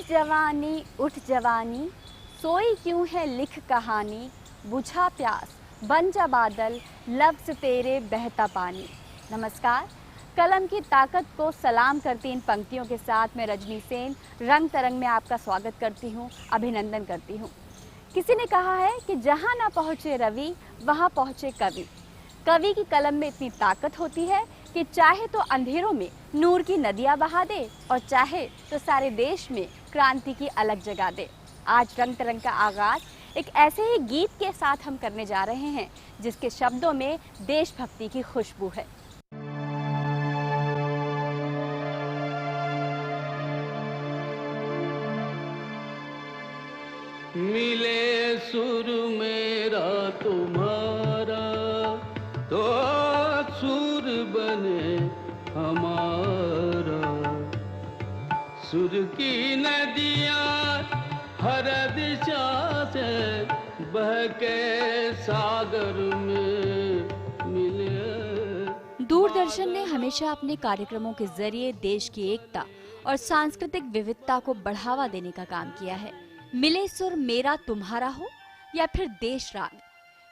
उठ जवानी, सोई क्यों है लिख कहानी, बुझा प्यास बन जा बादल, लफ्ज़ तेरे बहता पानी। नमस्कार, कलम की ताकत को सलाम करती इन पंक्तियों के साथ मैं रजनी सेन रंग तरंग में आपका स्वागत करती हूँ, अभिनंदन करती हूँ। किसी ने कहा है कि जहाँ ना पहुँचे रवि वहाँ पहुँचे कवि। कवि की कलम में इतनी ताकत होती है कि चाहे तो अंधेरों में नूर की नदियाँ बहा दे और चाहे तो सारे देश में क्रांति की अलग जगा दे। आज रंग तरंग का आगाज एक ऐसे ही गीत के साथ हम करने जा रहे हैं जिसके शब्दों में देशभक्ति की खुशबू है। मिले सुर मेरा तुम्हारा तो सुर बने हमारा। सुर की नदियाँ हर दिशा से बह के सागर में मिले। दूरदर्शन ने हमेशा अपने कार्यक्रमों के जरिए देश की एकता और सांस्कृतिक विविधता को बढ़ावा देने का काम किया है। मिले सुर मेरा तुम्हारा हो या फिर देश राग,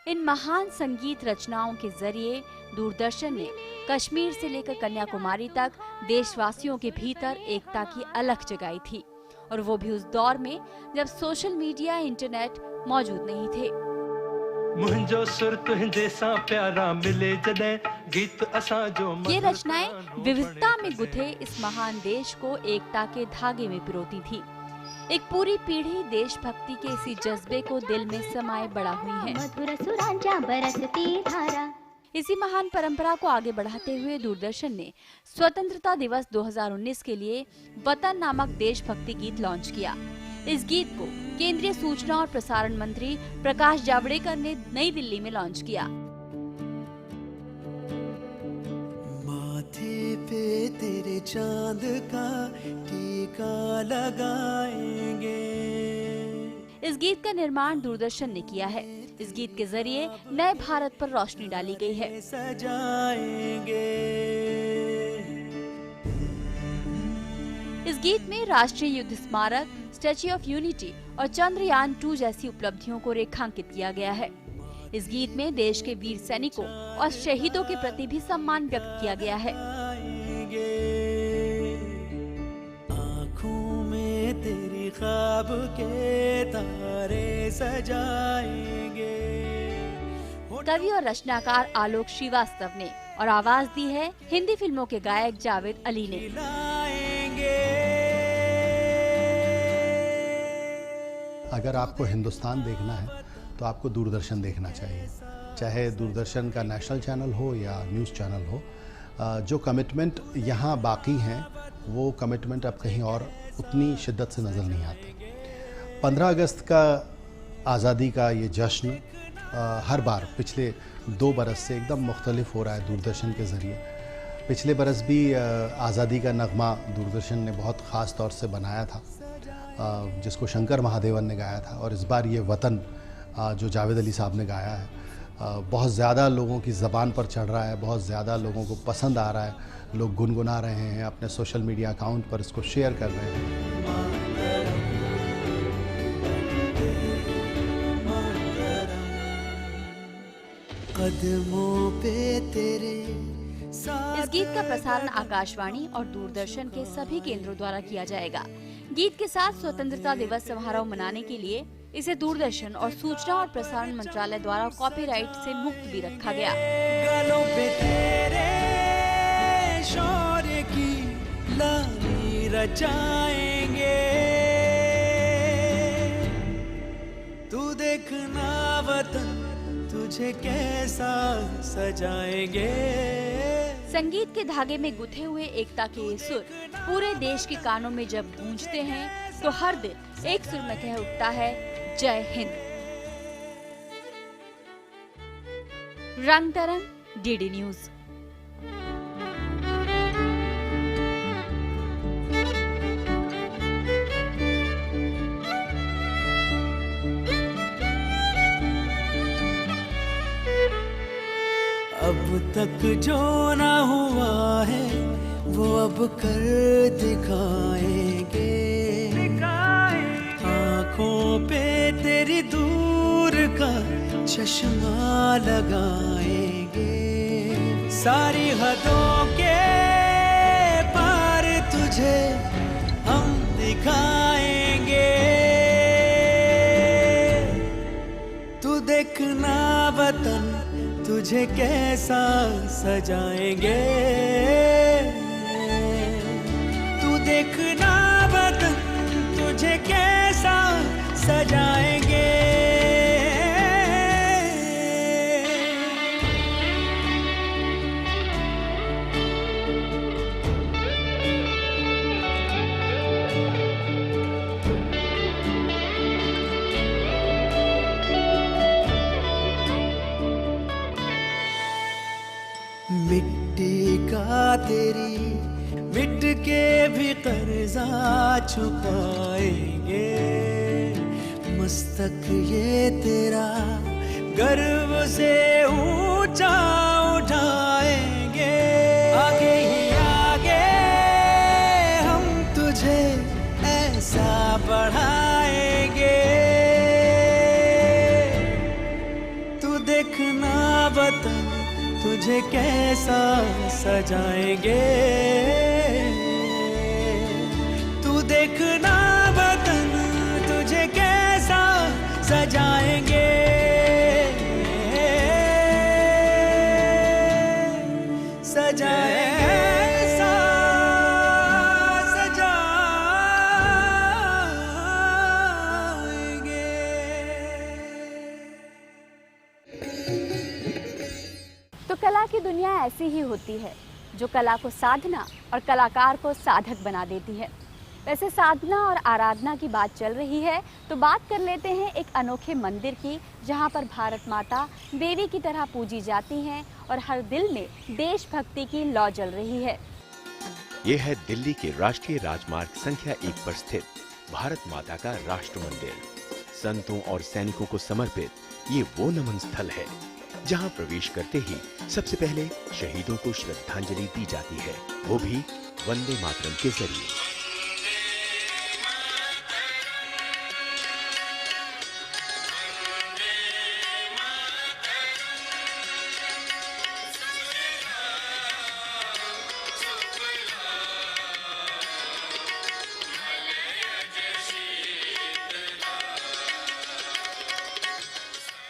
इन महान संगीत रचनाओं के जरिए दूरदर्शन ने कश्मीर से लेकर कन्याकुमारी तक देशवासियों के भीतर एकता की अलख जगाई थी, और वो भी उस दौर में जब सोशल मीडिया, इंटरनेट मौजूद नहीं थे। मुंजो सुर तुझे सा प्यारा मिले जदे गीत असा जो। ये रचनाएं विविधता में गुथे इस महान देश को एकता के धागे में पिरोती थी। एक पूरी पीढ़ी देशभक्ति के इसी जज्बे को दिल में समाये बड़ा हुई है। मधुर सुरांचा बरसती धारा। इसी महान परंपरा को आगे बढ़ाते हुए दूरदर्शन ने स्वतंत्रता दिवस 2019 के लिए वतन नामक देशभक्ति गीत लॉन्च किया। इस गीत को केंद्रीय सूचना और प्रसारण मंत्री प्रकाश जावड़ेकर ने नई दिल्ली में लॉन्च किया। माथे पे तेरे चांद का टीका लगाएंगे। इस गीत का निर्माण दूरदर्शन ने किया है। इस गीत के जरिए नए भारत पर रोशनी डाली गई है। सजाएंगे। इस गीत में राष्ट्रीय युद्ध स्मारक, स्टैच्यू ऑफ यूनिटी और चंद्रयान 2 जैसी उपलब्धियों को रेखांकित किया गया है। इस गीत में देश के वीर सैनिकों और शहीदों के प्रति भी सम्मान व्यक्त किया गया है। आँखों में तेरी ख्वाब के तारे सजाएंगे। कवि और रचनाकार आलोक श्रीवास्तव ने और आवाज दी है हिंदी फिल्मों के गायक जावेद अली ने। अगर आपको हिंदुस्तान देखना है तो आपको दूरदर्शन देखना चाहिए, चाहे दूरदर्शन का नेशनल चैनल हो या न्यूज़ चैनल हो। जो कमिटमेंट यहाँ बाकी हैं वो कमिटमेंट अब कहीं और उतनी शिद्दत से नज़र नहीं आती। 15 अगस्त का आज़ादी का ये जश्न हर बार पिछले 2 बरस से एकदम मुख्तलिफ हो रहा है दूरदर्शन के ज़रिए। पिछले बरस भी आज़ादी का नगमा दूरदर्शन ने बहुत ख़ास तौर से बनाया था, जिसको शंकर महादेवन ने गाया था। और इस बार ये वतन जो जावेद अली साहब ने गाया है बहुत ज़्यादा लोगों की ज़बान पर चढ़ रहा है, बहुत ज़्यादा लोगों को पसंद आ रहा है। लोग गुनगुना रहे हैं, अपने सोशल मीडिया अकाउंट पर इसको शेयर कर रहे हैं। कदमों पे तेरे। इस गीत का प्रसारण आकाशवाणी और दूरदर्शन के सभी केंद्रों द्वारा किया जाएगा। गीत के साथ स्वतंत्रता दिवस समारोह मनाने के लिए इसे दूरदर्शन और सूचना और प्रसारण मंत्रालय द्वारा कॉपीराइट से मुक्त भी रखा गया। गालों पे तेरे शौर्य की लाली रचाएंगे। तू देखना वतन तुझे कैसा सजाएंगे। संगीत के धागे में गुथे हुए एकता के ये सुर पूरे देश के कानों में जब गूंजते हैं तो हर दिल एक सुर में कह उठता है, जय हिंद। रंग तरंग, डीडी न्यूज। अब तक जो ना हुआ है वो अब कर दिखाएंगे। तेरी दूर का चश्मा लगाएंगे, सारी हदों के पार तुझे हम दिखाएंगे। तू देखना वतन तुझे कैसा सजाएंगे, तू देखना वतन तुझे कैसा सजाएंगे। मिट्टी का तेरी मिट के भी कर्जा चुकाएंगे, मस्तक ये तेरा गर्व से ऊंचा उठाएंगे। आगे ही आगे हम तुझे ऐसा बढ़ाएंगे, तू देखना वतन तुझे कैसा सजाएंगे, तू देखना वतन तुझे कैसा सजाएंगे। सजाएंगे, तो कला की दुनिया ऐसी ही होती है जो कला को साधना और कलाकार को साधक बना देती है। वैसे साधना और आराधना की बात चल रही है तो बात कर लेते हैं एक अनोखे मंदिर की, जहां पर भारत माता देवी की तरह पूजी जाती हैं और हर दिल में देशभक्ति की लौ जल रही है। ये है दिल्ली के राष्ट्रीय राजमार्ग संख्या 1 पर स्थित भारत माता का राष्ट्र मंदिर। संतों और सैनिकों को समर्पित ये वो नमन स्थल है जहां प्रवेश करते ही सबसे पहले शहीदों को श्रद्धांजलि दी जाती है, वो भी वंदे मातरम के जरिए।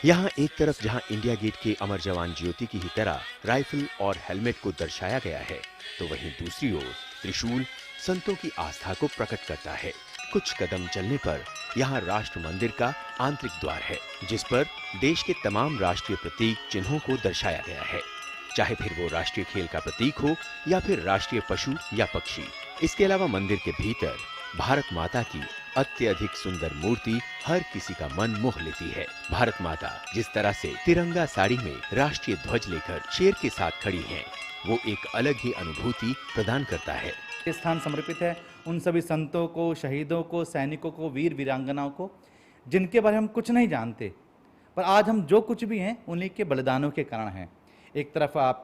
यहाँ एक तरफ जहाँ इंडिया गेट के अमर जवान ज्योति की ही तरह राइफल और हेलमेट को दर्शाया गया है, तो वहीं दूसरी ओर त्रिशूल संतों की आस्था को प्रकट करता है। कुछ कदम चलने पर यहाँ राष्ट्र मंदिर का आंतरिक द्वार है, जिस पर देश के तमाम राष्ट्रीय प्रतीक चिन्हों को दर्शाया गया है, चाहे फिर वो राष्ट्रीय खेल का प्रतीक हो या फिर राष्ट्रीय पशु या पक्षी। इसके अलावा मंदिर के भीतर भारत माता की अत्यधिक सुंदर मूर्ति हर किसी का मन मोह लेती है। भारत माता जिस तरह से तिरंगा साड़ी में राष्ट्रीय ध्वज लेकर शेर के साथ खड़ी हैं, वो एक अलग ही अनुभूति प्रदान करता है। ये स्थान समर्पित है उन सभी संतों को, शहीदों को, सैनिकों को, वीर वीरांगनाओं को, जिनके बारे में हम कुछ नहीं जानते, पर आज हम जो कुछ भी हैं उन्हीं के बलिदानों के कारण हैं। एक तरफ आप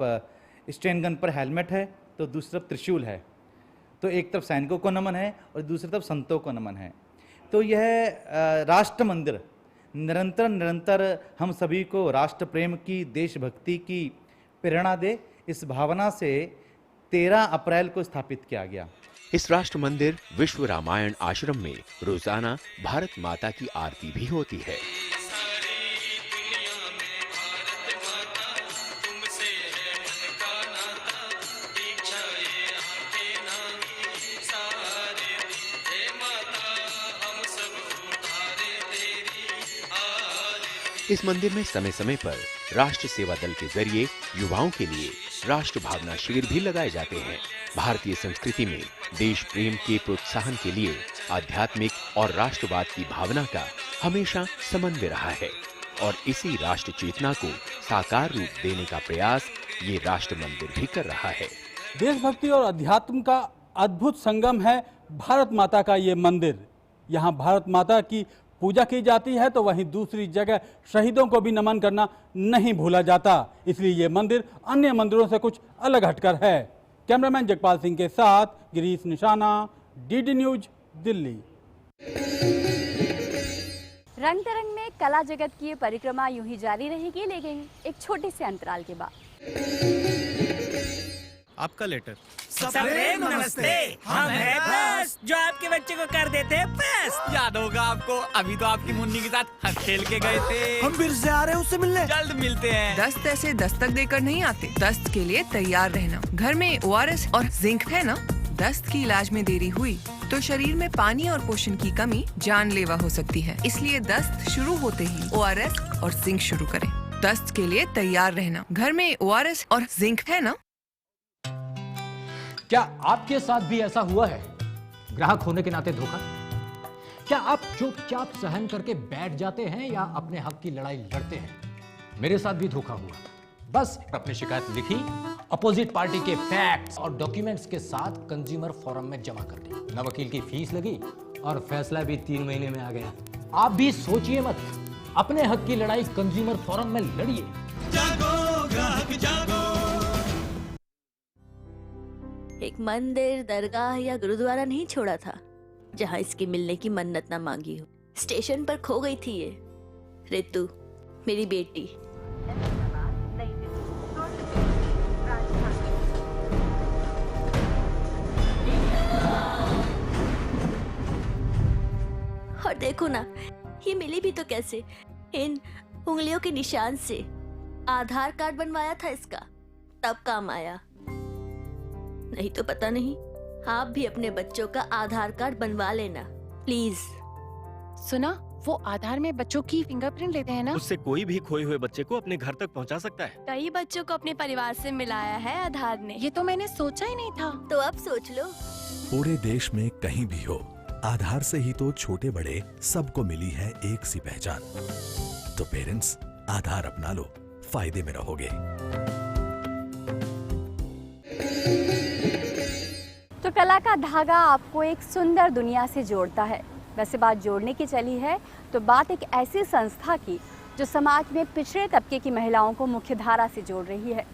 स्टेन गन पर हेलमेट है तो दूसरी तरफ त्रिशूल है, तो एक तरफ सैनिकों को नमन है और दूसरी तरफ संतों को नमन है। तो यह राष्ट्र मंदिर निरंतर हम सभी को राष्ट्र प्रेम की, देशभक्ति की प्रेरणा दे, इस भावना से 13 अप्रैल को स्थापित किया गया। इस राष्ट्र मंदिर विश्व रामायण आश्रम में रोजाना भारत माता की आरती भी होती है। इस मंदिर में समय समय पर राष्ट्र सेवा दल के जरिए युवाओं के लिए राष्ट्र भावना शिविर भी लगाए जाते हैं। भारतीय संस्कृति में देश प्रेम के प्रोत्साहन के लिए आध्यात्मिक और राष्ट्रवाद की भावना का हमेशा समन्वय रहा है और इसी राष्ट्र चेतना को साकार रूप देने का प्रयास ये राष्ट्र मंदिर भी कर रहा है। देशभक्ति और अध्यात्म का अद्भुत संगम है भारत माता का ये मंदिर। यहाँ भारत माता की पूजा की जाती है तो वहीं दूसरी जगह शहीदों को भी नमन करना नहीं भूला जाता, इसलिए ये मंदिर अन्य मंदिरों से कुछ अलग हटकर है। कैमरामैन जगपाल सिंह के साथ गिरीश निशाना, डीडी न्यूज, दिल्ली। रंग तरंग में कला जगत की ये परिक्रमा यूं ही जारी रहेगी, लेकिन एक छोटे से अंतराल के बाद। आपका लेटर। सबरे नमस्ते, हम हैं बस जो आपके बच्चे को कर देते हैं बस। याद होगा आपको, अभी तो आपकी मुन्नी के साथ हंस खेल के गए थे। हम फिर से आ रहे हैं उससे मिलने। जल्द मिलते हैं। दस्त ऐसे दस्तक देकर नहीं आते। दस्त के लिए तैयार रहना। घर में ORS और जिंक है ना? दस्त की इलाज में देरी हुई तो शरीर में पानी और पोषण की कमी जानलेवा हो सकती है। इसलिए दस्त शुरू होते ही ORS और जिंक शुरू करें। दस्त के लिए तैयार रहना। घर में ORS और जिंक है ना? क्या आपके साथ भी ऐसा हुआ है? ग्राहक होने के नाते धोखा? क्या आप चुपचाप सहन करके बैठ जाते हैं या अपने हक की लड़ाई लड़ते हैं? मेरे साथ भी धोखा हुआ। बस अपनी शिकायत लिखी, अपोजिट पार्टी के फैक्ट्स और डॉक्यूमेंट्स के साथ कंज्यूमर फोरम में जमा कर दी। न वकील की फीस लगी और फैसला भी 3 महीने में आ गया। आप भी सोचिए मत, अपने हक की लड़ाई कंज्यूमर फोरम में लड़िए। जागो ग्राहक जागो। एक मंदिर, दरगाह या गुरुद्वारा नहीं छोड़ा था जहां इसकी मिलने की मन्नत ना मांगी हो। स्टेशन पर खो गई थी ये रितु, मेरी बेटी। और देखो ना, ये मिली भी तो कैसे? इन उंगलियों के निशान से। आधार कार्ड बनवाया था इसका, तब काम आया। नहीं तो पता नहीं। आप भी अपने बच्चों का आधार कार्ड बनवा लेना प्लीज। सुना, वो आधार में बच्चों की फिंगरप्रिंट लेते हैं ना? उससे कोई भी खोए हुए बच्चे को अपने घर तक पहुंचा सकता है। कई बच्चों को अपने परिवार से मिलाया है आधार ने। ये तो मैंने सोचा ही नहीं था। तो अब सोच लो। पूरे देश में कहीं भी हो, आधार से ही तो छोटे बड़े सबको मिली है एक सी पहचान। तो पेरेंट्स, आधार अपना लो, फायदे में रहोगे। तो कला का धागा आपको एक सुंदर दुनिया से जोड़ता है। वैसे बात जोड़ने की चली है तो बात एक ऐसी संस्था की जो समाज में पिछड़े तबके की महिलाओं को मुख्य धारा से जोड़ रही है।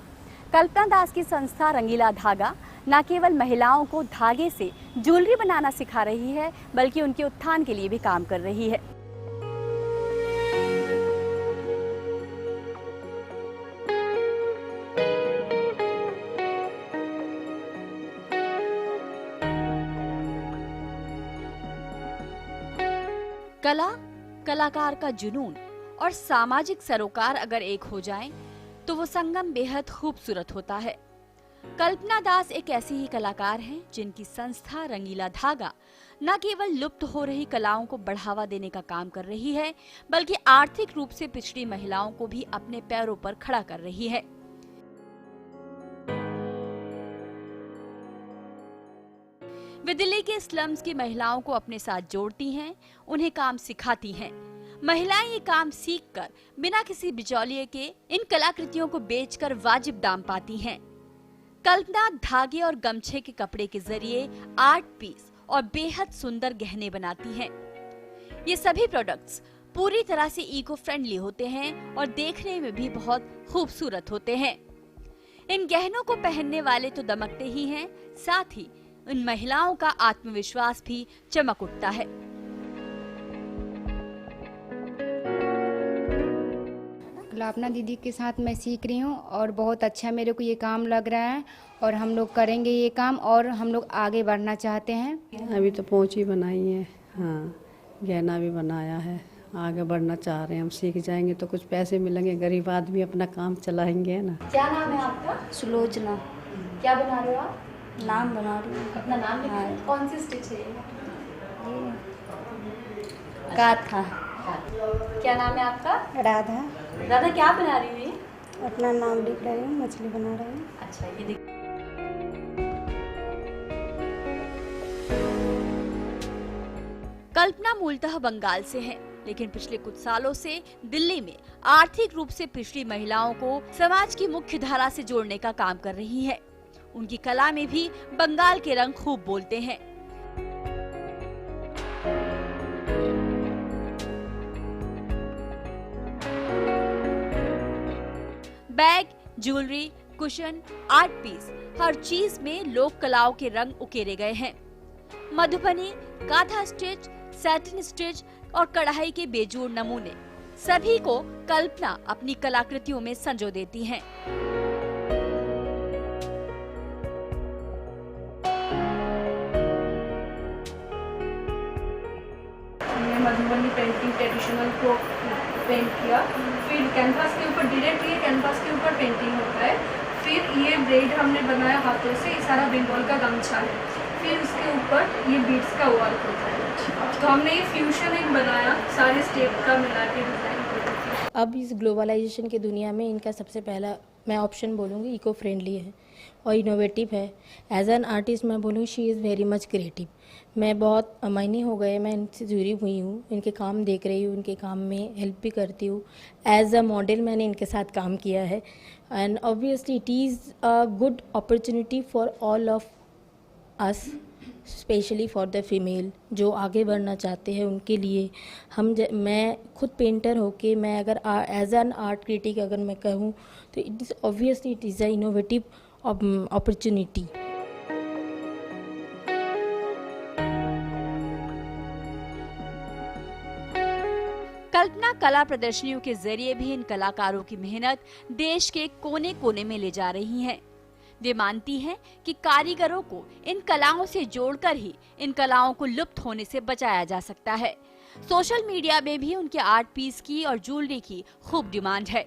कल्पना दास की संस्था रंगीला धागा न केवल महिलाओं को धागे से ज्वेलरी बनाना सिखा रही है, बल्कि उनके उत्थान के लिए भी काम कर रही है। कला, कलाकार का जुनून और सामाजिक सरोकार अगर एक हो जाएं, तो वो संगम बेहद खूबसूरत होता है। कल्पना दास एक ऐसी ही कलाकार हैं जिनकी संस्था रंगीला धागा न केवल लुप्त हो रही कलाओं को बढ़ावा देने का काम कर रही है, बल्कि आर्थिक रूप से पिछड़ी महिलाओं को भी अपने पैरों पर खड़ा कर रही है। वे दिल्ली के स्लम्स की महिलाओं को अपने साथ जोड़ती हैं, उन्हें काम सिखाती हैं। महिलाएं ये काम सीखकर बिना किसी बिचौलिए के इन कलाकृतियों को बेचकर वाजिब दाम पाती हैं। कल्पना धागे और गमछे के कपड़े के जरिए आर्ट पीस और बेहद सुंदर गहने बनाती हैं। ये सभी प्रोडक्ट्स पूरी तरह से इको फ्रेंडली होते हैं और देखने में भी बहुत खूबसूरत होते हैं। इन गहनों को पहनने वाले तो दमकते ही हैं, साथ ही उन महिलाओं का आत्मविश्वास भी चमक उठता है। कल्पना दीदी के साथ मैं सीख रही हूँ और बहुत अच्छा मेरे को ये काम लग रहा है और हम लोग करेंगे ये काम और हम लोग आगे बढ़ना चाहते हैं। अभी तो पोंची बनाई है, हाँ, गहना भी बनाया है, आगे बढ़ना चाह रहे हैं। हम सीख जाएंगे तो कुछ पैसे मिलेंगे, गरीब आदमी अपना काम चलाएंगे ना। क्या नाम है आपका? सुलोचना। क्या बना रहे हो आप? नाम बना रही हूँ। अपना नाम लिखा है? कौन सी स्टिच है ये? काथा। क्या नाम है आपका? राधा। राधा, क्या बना रही हुई है? अपना नाम लिख रही हूँ, मछली बना रही हूँ। अच्छा, ये देख। कल्पना मूलतः बंगाल से है, लेकिन पिछले कुछ सालों से दिल्ली में आर्थिक रूप से पिछड़ी महिलाओं को समाज की मुख्य धारा से जोड़ने का काम कर रही है। उनकी कला में भी बंगाल के रंग खूब बोलते हैं। Bag, jewellery, cushion, art piece, हर चीज में लोक कलाओं के रंग उकेरे गए हैं। Madhubani, kantha stitch, satin stitch, और कढ़ाई के बेजोड़ नमूने सभी को कल्पना अपनी कलाकृतियों में संजो देती हैं। हमने मधुबनी पेंटिंग ट्रेडिशनल को पेंट किया, फिर कैनवास के ऊपर डायरेक्ट ये कैनवास के ऊपर पेंटिंग होता है, फिर ये ब्रेड हमने बनाया हाथों से, ये सारा बंगाल का गमछा है, फिर उसके ऊपर ये बीड्स का वर्क होता है। तो हमने ये फ्यूजन एक बनाया, सारे स्टेप का मिला के डिजाइन किया। अब इस ग्लोबलाइजेशन की दुनिया में इनका सबसे पहला मैं ऑप्शन बोलूँगी इको फ्रेंडली है और इनोवेटिव है। एज एन आर्टिस्ट मैं बोलूँ she is very much creative. मैं बहुत महीने हो गए मैं इनसे जुड़ी हुई हूँ, इनके काम देख रही हूँ, इनके काम में हेल्प भी करती हूँ। एज अ मॉडल मैंने इनके साथ काम किया है and obviously it is a good opportunity for all of us, specially for the female जो आगे बढ़ना चाहते हैं उनके लिए। मैं खुद पेंटर होके मैं अगर एज एन आर्ट क्रिटिक अगर मैं कहूँ तो it is obviously it is a innovative opportunity. कल्पना कला प्रदर्शनियों के जरिए भी इन कलाकारों की मेहनत देश के कोने कोने में ले जा रही है। वे मानती हैं कि कारीगरों को इन कलाओं से जोड़कर ही इन कलाओं को लुप्त होने से बचाया जा सकता है। सोशल मीडिया में भी उनके आर्ट पीस की और ज्वेलरी की खूब डिमांड है।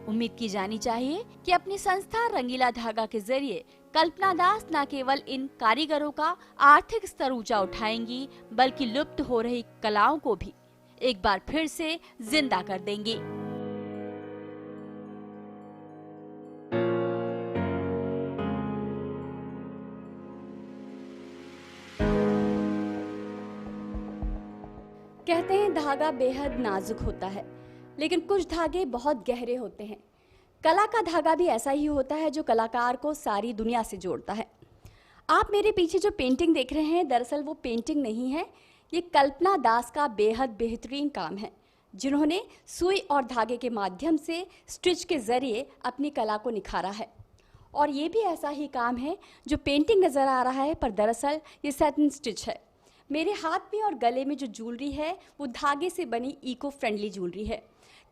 उम्मीद की जानी चाहिए कि अपनी संस्था रंगीला धागा के जरिए कल्पना दास न केवल इन कारीगरों का आर्थिक स्तर ऊंचा उठाएंगी बल्कि लुप्त हो रही कलाओं को भी एक बार फिर से जिंदा कर देंगी। कहते हैं धागा बेहद नाजुक होता है, लेकिन कुछ धागे बहुत गहरे होते हैं। कला का धागा भी ऐसा ही होता है जो कलाकार को सारी दुनिया से जोड़ता है। आप मेरे पीछे जो पेंटिंग देख रहे हैं दरअसल वो पेंटिंग नहीं है, ये कल्पना दास का बेहद बेहतरीन काम है, जिन्होंने सुई और धागे के माध्यम से स्टिच के जरिए अपनी कला को निखारा है। और ये भी ऐसा ही काम है जो पेंटिंग नज़र आ रहा है पर दरअसल ये सैटिन स्टिच है। मेरे हाथ में और गले में जो ज्वेलरी है वो धागे से बनी इको फ्रेंडली ज्वेलरी है।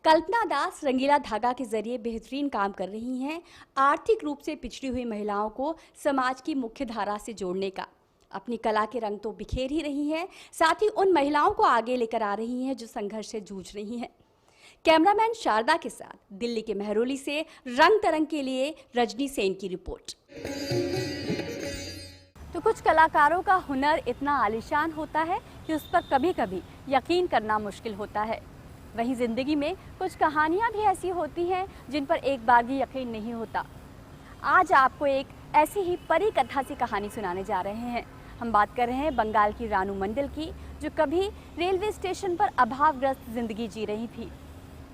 कल्पना दास रंगीला धागा के जरिए बेहतरीन काम कर रही हैं आर्थिक रूप से पिछड़ी हुई महिलाओं को समाज की मुख्य धारा से जोड़ने का। अपनी कला के रंग तो बिखेर ही रही हैं, साथ ही उन महिलाओं को आगे लेकर आ रही हैं जो संघर्ष से जूझ रही हैं। कैमरामैन शारदा के साथ दिल्ली के महरौली से रंग तरंग के लिए रजनी सेन की रिपोर्ट। तो कुछ कलाकारों का हुनर इतना आलीशान होता है कि उस पर कभी कभी यकीन करना मुश्किल होता है। वहीं ज़िंदगी में कुछ कहानियाँ भी ऐसी होती हैं जिन पर एक बार भी यकीन नहीं होता। आज आपको एक ऐसी ही परी कथा सी कहानी सुनाने जा रहे हैं। हम बात कर रहे हैं बंगाल की रानू मंडल की, जो कभी रेलवे स्टेशन पर अभावग्रस्त जिंदगी जी रही थी,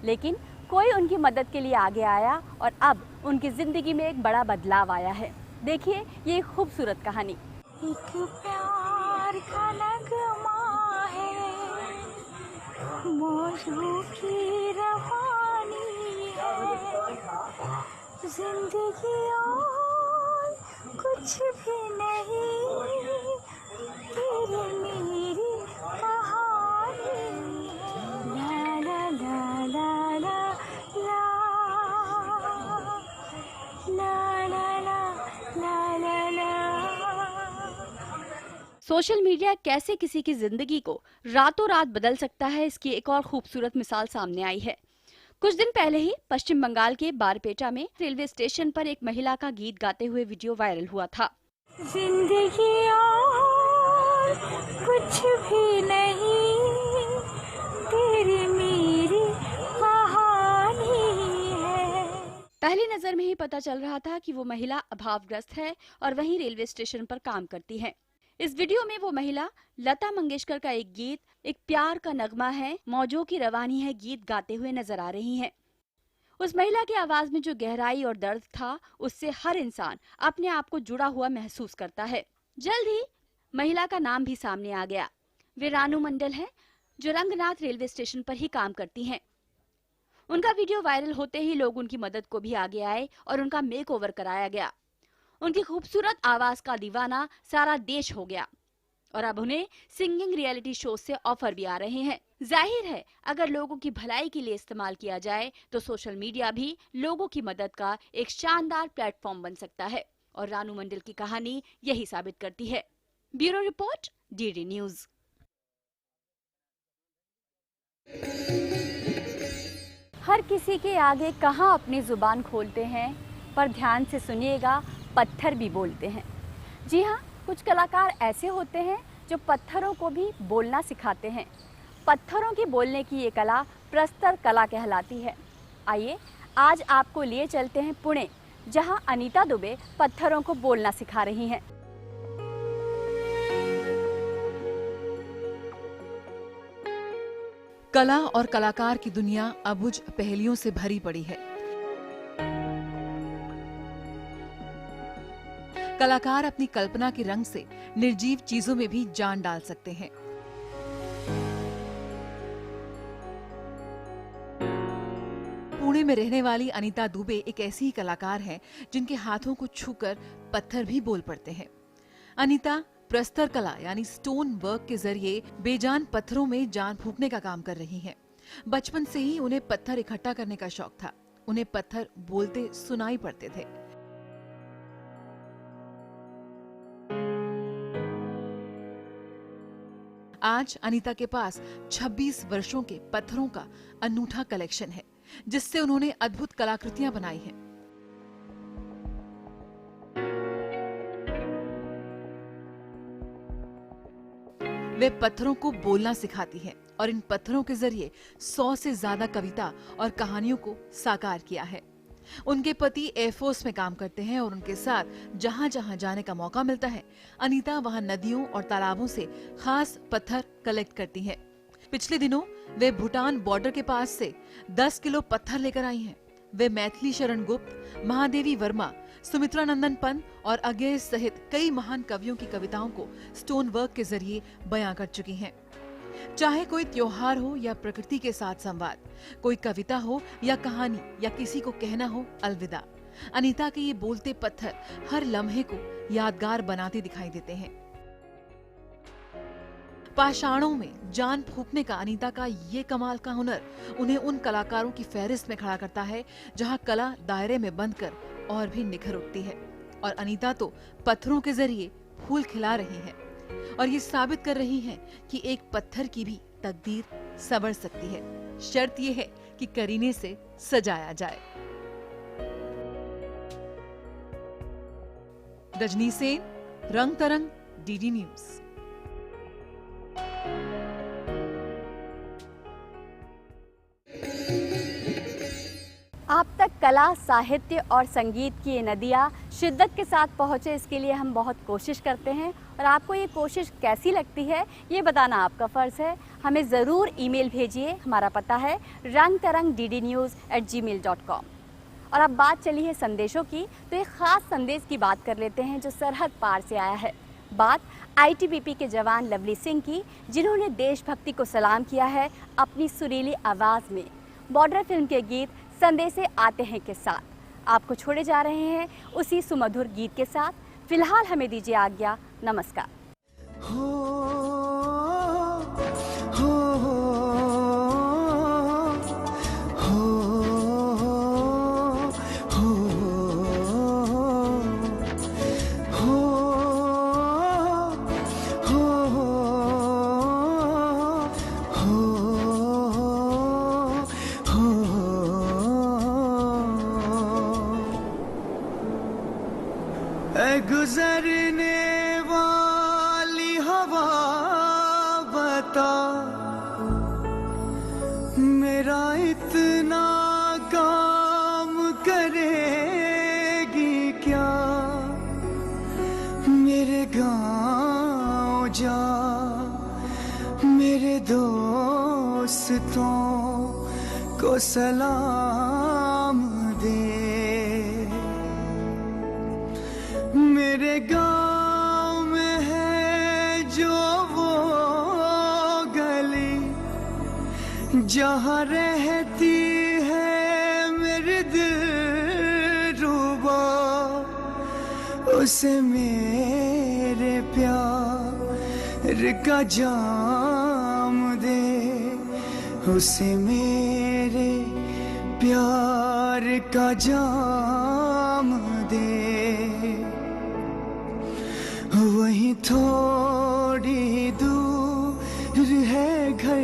लेकिन कोई उनकी मदद के लिए आगे आया और अब उनकी ज़िंदगी में एक बड़ा बदलाव आया है। देखिए ये खूबसूरत कहानी। एक प्यार का नगमा है, मौजों की रवानी है, जिंदगी और कुछ भी नहीं, तेरी मेरी कहानी है। ला ला ला ला ला ला ला ला ला ला। सोशल मीडिया कैसे किसी की जिंदगी को रातों रात बदल सकता है, इसकी एक और खूबसूरत मिसाल सामने आई है। कुछ दिन पहले ही पश्चिम बंगाल के बारपेटा में रेलवे स्टेशन पर एक महिला का गीत गाते हुए वीडियो वायरल हुआ था। जिंदगी और कुछ भी नहीं, तेरी मेरी कहानी है। पहली नजर में ही पता चल रहा था कि वो महिला अभावग्रस्त है और वहीं रेलवे स्टेशन पर काम करती है। इस वीडियो में वो महिला लता मंगेशकर का एक गीत एक प्यार का नगमा है, मौजों की रवानी है गीत गाते हुए नजर आ रही हैं। उस महिला की आवाज में जो गहराई और दर्द था उससे हर इंसान अपने आप को जुड़ा हुआ महसूस करता है। जल्द ही महिला का नाम भी सामने आ गया। वे रानू मंडल हैं, जो रंगनाथ रेलवे स्टेशन पर ही काम करती हैं। उनका वीडियो वायरल होते ही लोग उनकी मदद को भी आगे आए और उनका मेकओवर कराया गया। उनकी खूबसूरत आवाज का दीवाना सारा देश हो गया और अब उन्हें सिंगिंग रियलिटी शो से ऑफर भी आ रहे हैं। जाहिर है अगर लोगों की भलाई के लिए इस्तेमाल किया जाए तो सोशल मीडिया भी लोगों की मदद का एक शानदार प्लेटफॉर्म बन सकता है और रानू मंडल की कहानी यही साबित करती है। Bureau report, DD news. हर किसी के आगे कहाँ अपनी जुबान खोलते हैं, पर ध्यान से सुनिएगा, पत्थर भी बोलते हैं। जी हाँ, कुछ कलाकार ऐसे होते हैं जो पत्थरों को भी बोलना सिखाते हैं। पत्थरों की बोलने की ये कला प्रस्तर कला कहलाती है। आइए आज आपको लिए चलते हैं पुणे, जहां अनीता दुबे पत्थरों को बोलना सिखा रही हैं। कला और कलाकार की दुनिया अबुझ पहेलियों से भरी पड़ी है। कलाकार अपनी कल्पना के रंग से निर्जीव चीजों में भी जान डाल सकते हैं। पुणे में रहने वाली अनीता दुबे एक ऐसी ही कलाकार हैं जिनके हाथों को छूकर पत्थर भी बोल पड़ते हैं। अनीता प्रस्तर कला यानी स्टोन वर्क के जरिए बेजान पत्थरों में जान फूंकने का काम कर रही हैं। बचपन से ही उन्हें पत्थर इकट्ठा करने का शौक था। उन्हें पत्थर बोलते सुनाई पड़ते थे। आज अनीता के पास 26 वर्षों के पत्थरों का अनूठा कलेक्शन है, जिससे उन्होंने अद्भुत कलाकृतियां बनाई हैं। वे पत्थरों को बोलना सिखाती हैं और इन पत्थरों के जरिए 100 से ज्यादा कविता और कहानियों को साकार किया है। उनके पति एयरफोर्स में काम करते हैं और उनके साथ जहां जहां जाने का मौका मिलता है, अनीता वहां नदियों और तालाबों से खास पत्थर कलेक्ट करती हैं। पिछले दिनों वे भूटान बॉर्डर के पास से 10 किलो पत्थर लेकर आई हैं। वे मैथिली शरण गुप्त, महादेवी वर्मा, सुमित्रा नंदन पंत और अज्ञेय सहित कई महान कवियों की कविताओं को स्टोन वर्क के जरिए बयां कर चुकी हैं। चाहे कोई त्योहार हो या प्रकृति के साथ संवाद, कोई कविता हो या कहानी या किसी को कहना हो अलविदा, अनीता के ये बोलते पत्थर हर लम्हे को यादगार बनाते दिखाई देते हैं। पाषाणों में जान फूंकने का अनीता का ये कमाल का हुनर उन्हें उन कलाकारों की फहरिस्त में खड़ा करता है जहां कला दायरे में बंद कर और भी निखर उठती है। और अनीता तो पत्थरों के जरिए फूल खिला रही हैं और ये साबित कर रही हैं कि एक पत्थर की भी तकदीर संवर सकती है। शर्त ये है कि करीने से सजाया जाए। रजनी सेन, रंग तरंग, डीडी न्यूज। आप तक कला, साहित्य और संगीत की ये नदियाँ शिद्दत के साथ पहुँचे, इसके लिए हम बहुत कोशिश करते हैं और आपको ये कोशिश कैसी लगती है ये बताना आपका फ़र्ज़ है। हमें ज़रूर ईमेल भेजिए। हमारा पता है rangtarangddnews@gmail.com। और अब बात चली है संदेशों की, तो एक ख़ास संदेश की बात कर लेते हैं जो सरहद पार से आया है। बात ITBP के जवान लवली सिंह की, जिन्होंने देशभक्ति को सलाम किया है अपनी सुरीली आवाज़ में। बॉर्डर फिल्म के गीत संदेशे आते हैं के साथ आपको छोड़े जा रहे हैं उसी सुमधुर गीत के साथ। फिलहाल हमें दीजिए आज्ञा। नमस्कार। गुजरने वाली हवा बता, मेरा इतना काम करेगी क्या? मेरे गाँव जा, मेरे दोस्तों को सलाम दे। मेरे गाँव में है जो वो गली जहाँ रहती है मेरी दिलरुबा, उसे मेरे प्यार का जाम दे। उसे मेरे प्यार का जाम दे। वहीं थोड़ी दूर है घर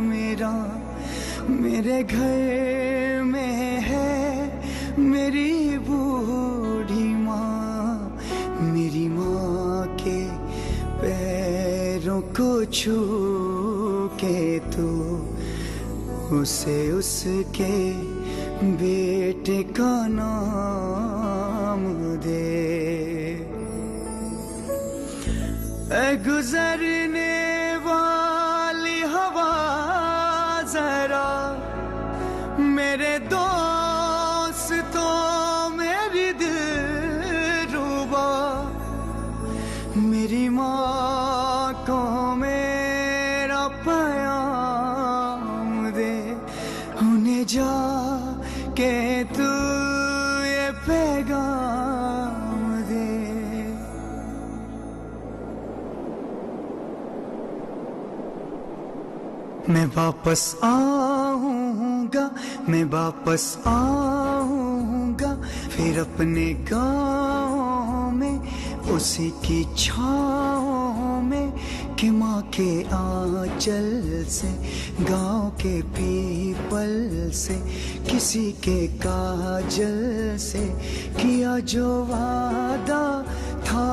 मेरा, मेरे घर में है मेरी बूढ़ी माँ। मेरी माँ के पैरों को छू के तू उसे उसके बेटे का नाम दे। ऐ गुजरने वाली हवा जरा मेरे दोस्तों मेरी दिलरुबा, मेरी माँ को मेरा पैगाम दे। उन्हें जा के तू ये पैगाम दे। मैं वापस आऊंगा, मैं वापस आऊंगा फिर अपने गाँव में, उसी की छाँव में कि माँ के आंचल से, गाँव के पीपल से, किसी के काजल से किया जो वादा था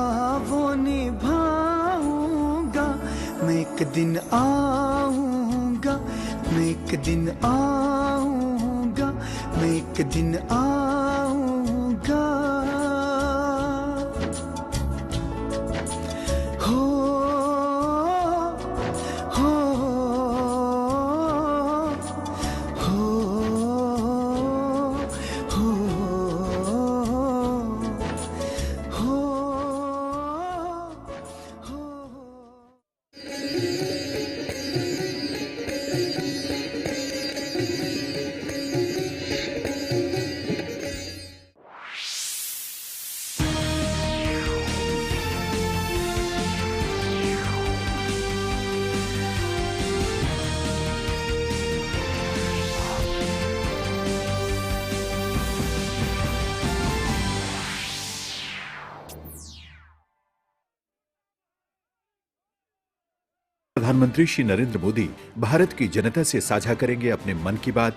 वो निभाऊंगा। मैं एक दिन आऊंगा, मैं एक दिन आऊंगा, मैं एक दिन आऊंगा। हो हो हो हो हो। प्रधानमंत्री श्री नरेंद्र मोदी भारत की जनता से साझा करेंगे अपने मन की बात।